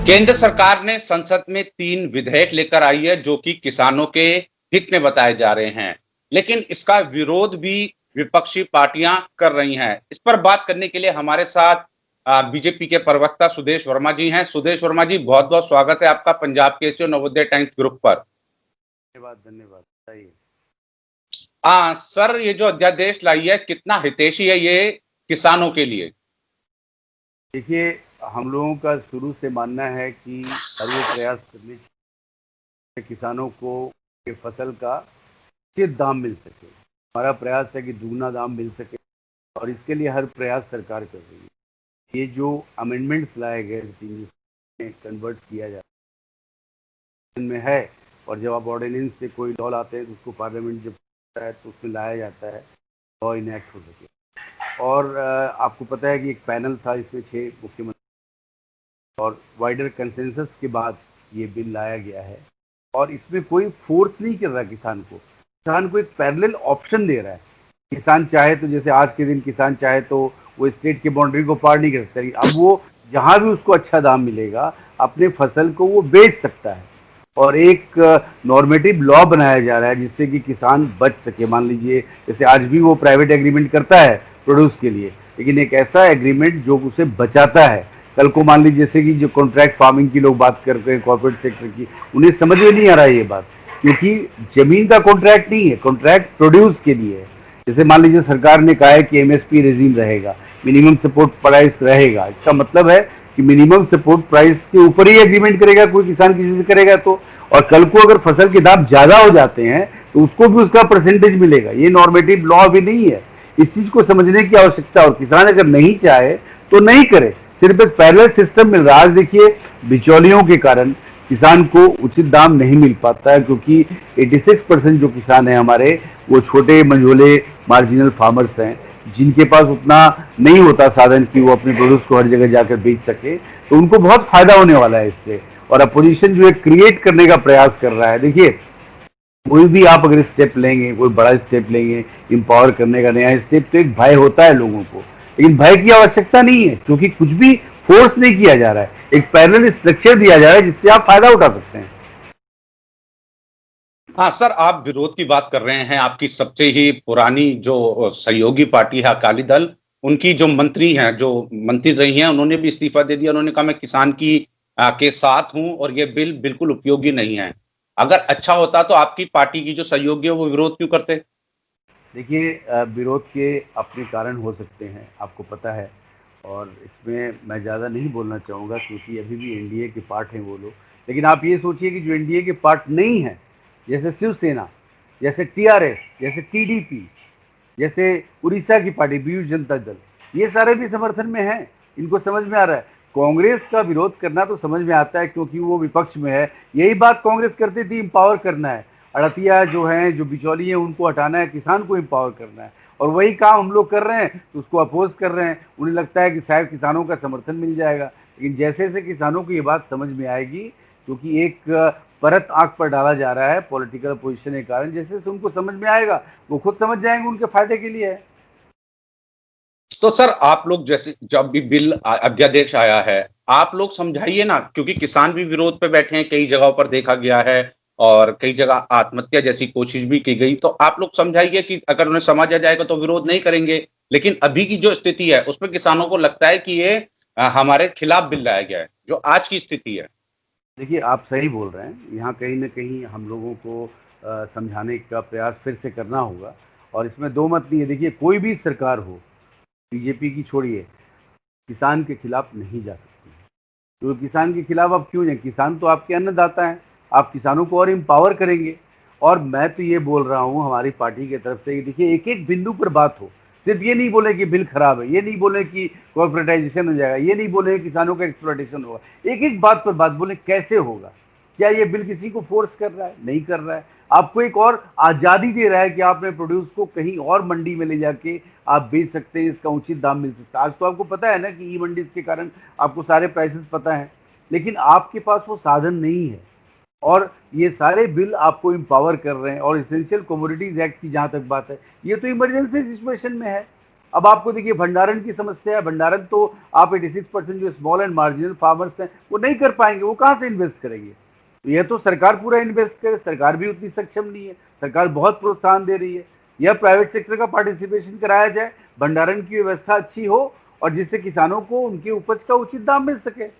केंद्र सरकार ने संसद में 3 विधेयक लेकर आई है जो कि किसानों के हित में बताए जा रहे हैं। लेकिन इसका विरोध भी विपक्षी पार्टियां कर रही हैं। इस पर बात करने के लिए हमारे साथ बीजेपी के प्रवक्ता सुदेश वर्मा जी हैं। सुदेश वर्मा जी, बहुत-बहुत स्वागत है आपका पंजाब केसरी और नवोदय टाइम्स ग्रुप पर। धन्यवाद धन्यवाद। बताइए। सर, ये जो अध्यादेश लाई है कितना हितैषी है ये किसानों के लिए? देखिए, हम लोगों का शुरू से मानना है कि हर वो प्रयास करने चाहिए किसानों को के फसल का उचित दाम मिल सके। हमारा प्रयास है कि दुगना दाम मिल सके और इसके लिए हर प्रयास सरकार कर रही है। ये जो अमेंडमेंट्स लाए गए जिसमें कन्वर्ट किया जाता है में है, और जब आप ऑर्डिनेंस से कोई लॉ लाते हैं तो उसको पार्लियामेंट जब होता है तो उसमें लाया जाता है, लॉ इनैक्ट हो सके। और आपको पता है कि एक पैनल था, इसमें 6 मुख्यमंत्री और वाइडर कंसेंसस के बाद ये बिल लाया गया है। और इसमें कोई फोर्स नहीं कर रहा किसान को एक पैरेलल ऑप्शन दे रहा है। किसान चाहे तो, जैसे आज के दिन किसान चाहे तो वो स्टेट की बाउंड्री को पार नहीं कर सकता, अब वो जहां भी उसको अच्छा दाम मिलेगा अपने फसल को वो बेच सकता है। और एक नॉर्मेटिव लॉ बनाया जा रहा है जिससे कि किसान बच सके। मान लीजिए जैसे आज भी वो प्राइवेट एग्रीमेंट करता है प्रोड्यूस के लिए, लेकिन एक ऐसा एग्रीमेंट जो उसे बचाता है। कल को मान लीजिए जैसे कि जो कॉन्ट्रैक्ट फार्मिंग की लोग बात करते हैं कॉर्पोरेट सेक्टर की, उन्हें समझ में नहीं आ रहा है ये बात, क्योंकि जमीन का कॉन्ट्रैक्ट नहीं है, कॉन्ट्रैक्ट प्रोड्यूस के लिए है। जैसे मान लीजिए सरकार ने कहा है कि एमएसपी रेजिम रहेगा, मिनिमम सपोर्ट प्राइस रहेगा। इसका मतलब है कि मिनिमम सपोर्ट प्राइस के ऊपर ही एग्रीमेंट करेगा कोई किसान किसी से करेगा तो। और कल को अगर फसल के दाम ज्यादा हो जाते हैं तो उसको भी उसका परसेंटेज मिलेगा। ये नॉर्मेटिव लॉ भी नहीं है। इस चीज को समझने की आवश्यकता है, और किसान अगर नहीं चाहे तो नहीं करे। सिर्फ एक पैरेलल सिस्टम मिल रहा है। आज देखिए, बिचौलियों के कारण किसान को उचित दाम नहीं मिल पाता है, क्योंकि 86% जो किसान है हमारे, वो छोटे मंझोले मार्जिनल फार्मर्स हैं, जिनके पास उतना नहीं होता साधन कि वो अपने प्रोड्यूस को हर जगह जाकर बेच सके। तो उनको बहुत फायदा होने वाला है इससे। और अपोजिशन जो है क्रिएट करने का प्रयास कर रहा है। देखिए, कोई भी आप अगर स्टेप लेंगे, कोई बड़ा स्टेप लेंगे इंपावर करने का नया स्टेप, तो एक भय होता है लोगों को, लेकिन भय की आवश्यकता नहीं है, क्योंकि कुछ भी फोर्स नहीं किया जा रहा है। एक पैरेलल स्ट्रक्चर दिया जा रहा है जिससे आप फायदा उठा सकते हैं। हाँ सर, आप विरोध की बात कर रहे हैं। आपकी सबसे ही पुरानी जो सहयोगी पार्टी है अकाली दल, उनकी जो मंत्री हैं, जो मंत्री रही हैं, उन्होंने भी इस्तीफा दे दिया। उन्होंने कहा मैं किसान की के साथ हूं और ये बिल बिल्कुल उपयोगी नहीं है। अगर अच्छा होता तो आपकी पार्टी की जो सहयोगी है वो विरोध क्यों करते? देखिए, विरोध के अपने कारण हो सकते हैं, आपको पता है। और इसमें मैं ज़्यादा नहीं बोलना चाहूँगा, क्योंकि अभी भी एनडीए के पार्ट हैं वो लोग। लेकिन आप ये सोचिए कि जो एनडीए के पार्ट नहीं है, जैसे शिवसेना, जैसे टीआरएस, जैसे टीडीपी, जैसे उड़ीसा की पार्टी बीजू जनता दल, ये सारे भी समर्थन में हैं। इनको समझ में आ रहा है। कांग्रेस का विरोध करना तो समझ में आता है, क्योंकि वो विपक्ष में है। यही बात कांग्रेस करती थी, इंपावर करना है, अड़तिया जो हैं, जो बिचौली हैं, उनको हटाना है, किसान को इंपावर करना है। और वही काम हम लोग कर रहे हैं तो उसको अपोज कर रहे हैं। उन्हें लगता है कि शायद किसानों का समर्थन मिल जाएगा, लेकिन जैसे जैसे किसानों को ये बात समझ में आएगी, क्योंकि एक परत आंख पर डाला जा रहा है पॉलिटिकल पोजीशन के कारण, जैसे जैसे उनको समझ में आएगा वो खुद समझ जाएंगे उनके फायदे के लिए है। तो सर, आप लोग जैसे जब भी बिल अध्यादेश आया है, आप लोग समझाइए ना, क्योंकि किसान भी विरोध पे बैठे हैं, कई जगहों पर देखा गया है और कई जगह आत्महत्या जैसी कोशिश भी की गई। तो आप लोग समझाइए कि अगर उन्हें समझा जाएगा तो विरोध नहीं करेंगे। लेकिन अभी की जो स्थिति है उसमें किसानों को लगता है कि ये हमारे खिलाफ बिल लाया गया है, जो आज की स्थिति है। देखिए, आप सही बोल रहे हैं। यहाँ कहीं न कहीं हम लोगों को समझाने का प्रयास फिर से करना होगा, और इसमें दो मत नहीं है। देखिए, कोई भी सरकार हो, बीजेपी की छोड़िए, किसान के खिलाफ नहीं जा सकती। तो किसान के खिलाफ आप क्यों जाएं? किसान तो आपके अन्नदाता हैं। आप किसानों को और एम्पावर करेंगे। और मैं तो ये बोल रहा हूँ हमारी पार्टी की तरफ से, देखिए, एक एक बिंदु पर बात हो। सिर्फ ये नहीं बोले कि बिल खराब है, ये नहीं बोले कि कॉर्पोरेटाइजेशन हो जाएगा, ये नहीं बोले किसानों का एक्सप्लॉइटेशन होगा। एक एक बात पर बात बोले, कैसे होगा। क्या ये बिल किसी को फोर्स कर रहा है? नहीं कर रहा है। आपको एक और आज़ादी दे रहा है कि आपने प्रोड्यूस को कहीं और मंडी में ले जाके आप बेच सकते हैं, इसका उचित दाम मिल सकता है। आज तो आपको पता है ना कि ई मंडीज के कारण आपको सारे प्राइसेस पता है, लेकिन आपके पास वो साधन नहीं है। और ये सारे बिल आपको एम्पावर कर रहे हैं। और एसेंशियल कमोडिटीज एक्ट की जहां तक बात है, ये तो इमरजेंसी सिचुएशन में है। अब आपको देखिए भंडारण की समस्या है, भंडारण तो आप 86% जो स्मॉल एंड मार्जिनल फार्मर्स हैं वो नहीं कर पाएंगे, वो कहाँ से इन्वेस्ट करेंगे? तो यह तो सरकार पूरा इन्वेस्ट करे, सरकार भी उतनी सक्षम नहीं है, सरकार बहुत प्रोत्साहन दे रही है, या प्राइवेट सेक्टर का पार्टिसिपेशन कराया जाए, भंडारण की व्यवस्था अच्छी हो और जिससे किसानों को उनकी उपज का उचित दाम मिल सके।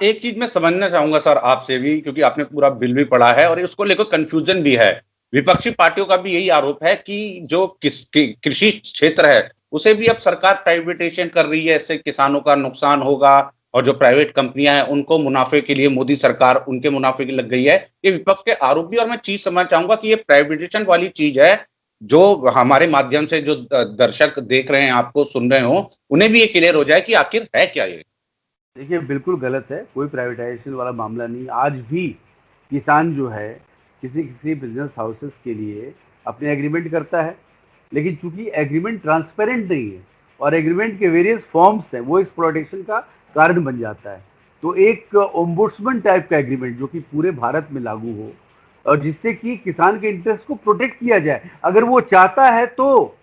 एक चीज मैं समझना चाहूंगा सर आपसे भी, क्योंकि आपने पूरा बिल भी पढ़ा है और उसको लेकर कंफ्यूजन भी है। विपक्षी पार्टियों का भी यही आरोप है कि जो कृषि क्षेत्र है उसे भी अब सरकार प्राइवेटाइजेशन कर रही है, इससे किसानों का नुकसान होगा और जो प्राइवेट कंपनियां हैं उनको मुनाफे के लिए मोदी सरकार उनके मुनाफे की लग गई है। ये विपक्ष के आरोप भी, और मैं चीज समझना चाहूंगा कि ये प्राइवेटाइजेशन वाली चीज है जो हमारे माध्यम से जो दर्शक देख रहे हैं, आपको सुन रहे हो, उन्हें भी ये क्लियर हो जाए कि आखिर है क्या ये। देखिए बिल्कुल गलत है, कोई प्राइवेटाइजेशन वाला मामला नहीं। आज भी किसान जो है किसी किसी बिजनेस हाउसेस के लिए अपने एग्रीमेंट करता है, लेकिन चूंकि एग्रीमेंट ट्रांसपेरेंट नहीं है और एग्रीमेंट के वेरियस फॉर्म्स हैं, वो एक्सप्लॉयटेशन का कारण बन जाता है। तो एक ओम्बुड्समैन टाइप का एग्रीमेंट जो कि पूरे भारत में लागू हो और जिससे कि किसान के इंटरेस्ट को प्रोटेक्ट किया जाए, अगर वो चाहता है तो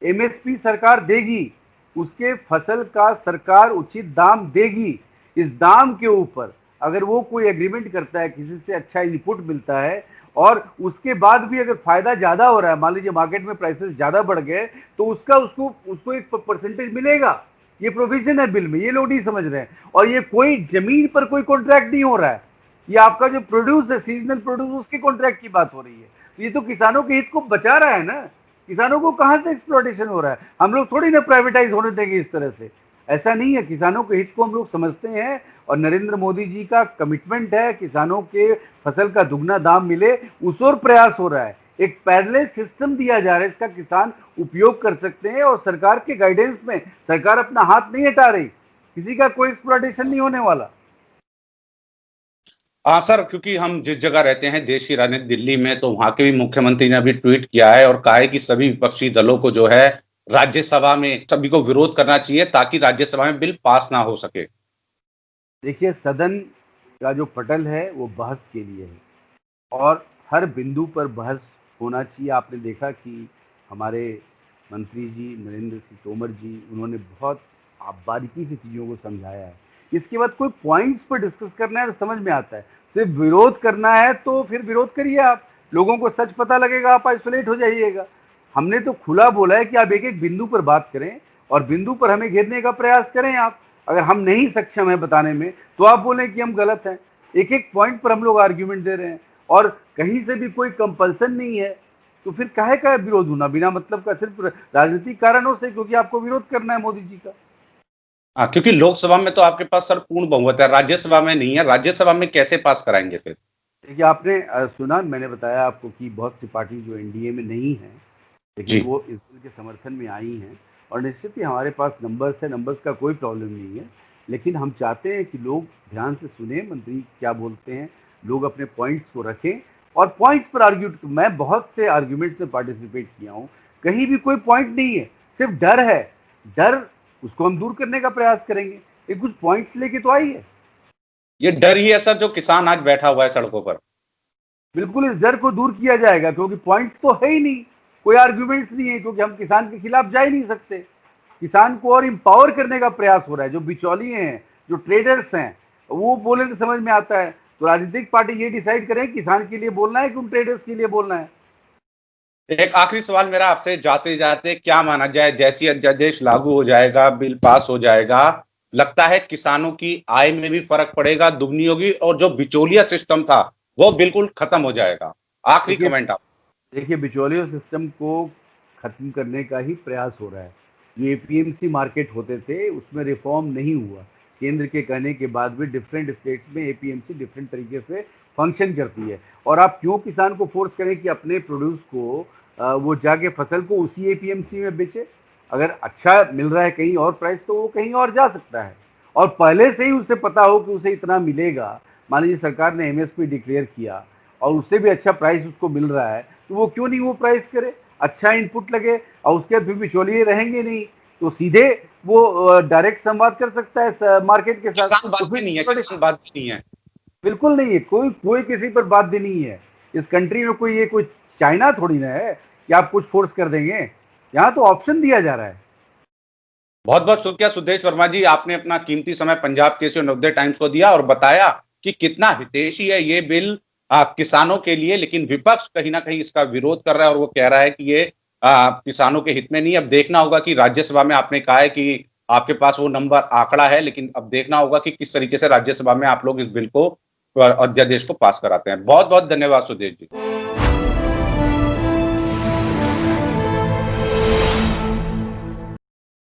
एमएसपी सरकार देगी, उसके फसल का सरकार उचित दाम देगी। इस दाम के ऊपर अगर वो कोई एग्रीमेंट करता है, किसी से अच्छा इनपुट मिलता है और उसके बाद भी अगर फायदा ज्यादा हो रहा है, मान लीजिए मार्केट में प्राइसेस ज्यादा बढ़ गए, तो उसका उसको उसको एक परसेंटेज मिलेगा। ये प्रोविजन है बिल में, ये लोग नहीं समझ रहे हैं। और ये कोई जमीन पर कोई कॉन्ट्रैक्ट नहीं हो रहा है, ये आपका जो प्रोड्यूस है, सीजनल प्रोड्यूस, उसके कॉन्ट्रैक्ट की बात हो रही है। तो ये तो किसानों के हित को बचा रहा है ना। किसानों को कहां से एक्सप्लॉयटेशन हो रहा है? हम लोग थोड़ी ना प्राइवेटाइज होने देंगे इस तरह से, ऐसा नहीं है। किसानों के हित को हम लोग समझते हैं और नरेंद्र मोदी जी का कमिटमेंट है किसानों के फसल का दुगना दाम मिले, उस ओर प्रयास हो रहा है। एक पैरेलल सिस्टम दिया जा रहा है, इसका किसान उपयोग कर सकते हैं और सरकार के गाइडेंस में सरकार अपना हाथ नहीं हटा रही, किसी का कोई एक्सप्लॉयटेशन नहीं होने वाला। हाँ सर, क्योंकि हम जिस जगह रहते हैं देश की राजधानी दिल्ली में, तो वहां के भी मुख्यमंत्री ने अभी ट्वीट किया है और कहा है कि सभी विपक्षी दलों को जो है राज्यसभा में सभी को विरोध करना चाहिए ताकि राज्यसभा में बिल पास ना हो सके। देखिए सदन का जो पटल है वो बहस के लिए है और हर बिंदु पर बहस होना चाहिए। आपने देखा कि हमारे मंत्री जी नरेंद्र सिंह तोमर जी, उन्होंने बहुत बारीकी से चीज़ों को समझाया है। इसके बाद कोई पॉइंट्स पर डिस्कस करना है तो समझ में आता है, सिर्फ विरोध करना है तो फिर विरोध करिए आप, लोगों को सच पता लगेगा, आप आइसोलेट हो जाइएगा। हमने तो खुला बोला है कि आप एक एक बिंदु पर बात करें और बिंदु पर हमें घेरने का प्रयास करें आप। अगर हम नहीं सक्षम है बताने में तो आप बोलें कि हम गलत हैं। एक एक पॉइंट पर हम लोग आर्ग्यूमेंट दे रहे हैं और कहीं से भी कोई कंपल्सन नहीं है, तो फिर काहे का विरोध होना बिना मतलब का, सिर्फ राजनीतिक कारणों से, क्योंकि आपको विरोध करना है मोदी जी का। हाँ, क्योंकि लोकसभा में तो आपके पास सर पूर्ण बहुमत है, राज्यसभा में नहीं है। राज्यसभा में कैसे पास कराएंगे फिर? देखिए आपने सुना, मैंने बताया आपको कि बहुत सी पार्टी जो एनडीए में नहीं है लेकिन जी। वो इस बिल के समर्थन में आई हैं और निश्चित ही हमारे पास नंबर्स है, नंबर्स का कोई प्रॉब्लम नहीं है। लेकिन हम चाहते हैं कि लोग ध्यान से सुने मंत्री क्या बोलते हैं, लोग अपने पॉइंट्स को रखें और पॉइंट्स पर आर्ग्यू। मैं बहुत से आर्ग्यूमेंट्स में पार्टिसिपेट किया हूँ, कहीं भी कोई पॉइंट नहीं है, सिर्फ डर है। डर उसको हम दूर करने का प्रयास करेंगे, ये कुछ पॉइंट्स लेके तो आई है। ये डर ही है सर जो किसान आज बैठा हुआ है सड़कों पर। बिल्कुल इस डर को दूर किया जाएगा, क्योंकि पॉइंट तो है ही नहीं, कोई आर्ग्यूमेंट्स नहीं है, क्योंकि हम किसान के खिलाफ जा ही नहीं सकते। किसान को और इंपावर करने का प्रयास हो रहा है। जो बिचौलिए हैं, जो ट्रेडर्स हैं, वो बोले तो समझ में आता है। तो राजनीतिक पार्टी ये डिसाइड करें किसान के लिए बोलना है कि उन ट्रेडर्स के लिए बोलना है। एक आखिरी सवाल मेरा आपसे जाते जाते, क्या माना जाए, जैसी अध्यादेश लागू हो जाएगा, बिल पास हो जाएगा, लगता है किसानों की आय में भी फर्क पड़ेगा, दुगनी होगी, और जो बिचौलिया सिस्टम था वो बिल्कुल खत्म हो जाएगा? आखिरी देखिए कमेंट आप। देखिए बिचौलियों सिस्टम को खत्म करने का ही प्रयास हो रहा है। जो एपीएमसी मार्केट होते थे उसमें रिफॉर्म नहीं हुआ, केंद्र के कहने के बाद भी डिफरेंट स्टेट्स में एपीएमसी डिफरेंट तरीके से फंक्शन करती है। और आप क्यों किसान को फोर्स करें कि अपने प्रोड्यूस को वो जाके फसल को उसी एपीएमसी में बेचे? अगर अच्छा मिल रहा है कहीं और प्राइस तो वो कहीं और जा सकता है, और पहले से ही उसे पता हो कि उसे इतना मिलेगा। मान लीजिए सरकार ने एमएसपी डिक्लेयर किया और उससे भी अच्छा प्राइस उसको मिल रहा है, तो वो क्यों नहीं वो प्राइस करे, अच्छा इनपुट लगे और उसके बाद फिर बिचौलिए रहेंगे नहीं, तो सीधे वो डायरेक्ट संवाद कर सकता है मार्केट के साथ। किसान तो बात भी नहीं है, फिर किसान बात भी नहीं है। बिल्कुल नहीं है, कोई कोई किसी पर बाध्य नहीं है। इस कंट्री में कोई ये कोई चाइना थोड़ी ना है कि आप कुछ फोर्स कर देंगे। यहाँ तो ऑप्शन दिया जा रहा है। बहुत बहुत शुक्रिया सुदेश वर्मा जी, आपने अपना कीमती समय पंजाब केसरी और नवोदय टाइम्स को दिया और बताया कि कितना हितैषी है ये बिल किसानों के लिए, लेकिन विपक्ष कहीं ना कहीं इसका विरोध कर रहा है और वो कह रहा है कि ये किसानों के हित में नहीं। अब देखना होगा कि राज्यसभा में, आपने कहा है कि आपके पास वो नंबर आंकड़ा है, लेकिन अब देखना होगा कि किस तरीके से राज्यसभा में आप लोग इस बिल को, अध्यादेश को पास कराते हैं। बहुत बहुत धन्यवाद सुदेश जी।